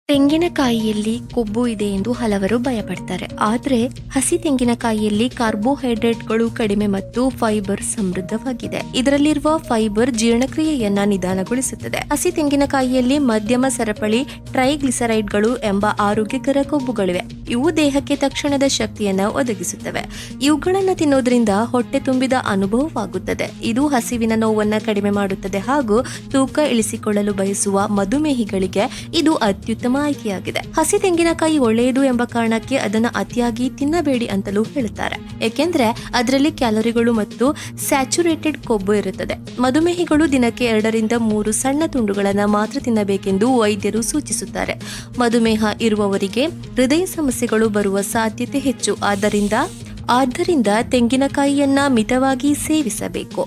ತೆಂಗಿನಕಾಯಿಯಲ್ಲಿ ಕೊಬ್ಬು ಇದೆ ಎಂದು ಹಲವರು ಭಯಪಡ್ತಾರೆ. ಆದರೆ ಹಸಿ ತೆಂಗಿನಕಾಯಿಯಲ್ಲಿ ಕಾರ್ಬೋಹೈಡ್ರೇಟ್ಗಳು ಕಡಿಮೆ ಮತ್ತು ಫೈಬರ್ ಸಮೃದ್ಧವಾಗಿದೆ. ಇದರಲ್ಲಿರುವ ಫೈಬರ್ ಜೀರ್ಣಕ್ರಿಯೆಯನ್ನ ನಿಧಾನಗೊಳಿಸುತ್ತದೆ. ಹಸಿ ತೆಂಗಿನಕಾಯಿಯಲ್ಲಿ ಮಧ್ಯಮ ಸರಪಳಿ ಟ್ರೈಗ್ಲಿಸರೈಡ್ಗಳು ಎಂಬ ಆರೋಗ್ಯಕರ ಕೊಬ್ಬುಗಳಿವೆ. ಇವು ದೇಹಕ್ಕೆ ತಕ್ಷಣದ ಶಕ್ತಿಯನ್ನ ಒದಗಿಸುತ್ತವೆ. ಇವುಗಳನ್ನು ತಿನ್ನೋದ್ರಿಂದ ಹೊಟ್ಟೆ ತುಂಬಿದ ಅನುಭವವಾಗುತ್ತದೆ. ಇದು ಹಸಿವಿನ ನೋವನ್ನ ಕಡಿಮೆ ಮಾಡುತ್ತದೆ ಹಾಗೂ ತೂಕ ಇಳಿಸಿಕೊಳ್ಳಲು ಬಯಸುವ ಮಧುಮೇಹಿಗಳಿಗೆ ಇದು ಅತ್ಯುತ್ತಮ ಆಯ್ಕೆಯಾಗಿದೆ. ಹಸಿ ತೆಂಗಿನಕಾಯಿ ಒಳ್ಳೆಯದು ಎಂಬ ಕಾರಣಕ್ಕೆ ಅದನ್ನ ಅತಿಯಾಗಿ ತಿನ್ನಬೇಡಿ ಅಂತಲೂ ಹೇಳುತ್ತಾರೆ. ಏಕೆಂದ್ರೆ ಅದರಲ್ಲಿ ಕ್ಯಾಲೋರಿಗಳು ಮತ್ತು ಸ್ಯಾಚುರೇಟೆಡ್ ಕೊಬ್ಬು ಇರುತ್ತದೆ. ಮಧುಮೇಹಿಗಳು ದಿನಕ್ಕೆ 2-3 ಸಣ್ಣ ತುಂಡುಗಳನ್ನ ಮಾತ್ರ ತಿನ್ನಬೇಕೆಂದು ವೈದ್ಯರು ಸೂಚಿಸುತ್ತಾರೆ. ಮಧುಮೇಹ ಇರುವವರಿಗೆ ಹೃದಯ ಸಮಸ್ಯೆಗಳು ಬರುವ ಸಾಧ್ಯತೆ ಹೆಚ್ಚು. ಆದ್ದರಿಂದ ತೆಂಗಿನಕಾಯಿಯನ್ನ ಮಿತವಾಗಿ ಸೇವಿಸಬೇಕು.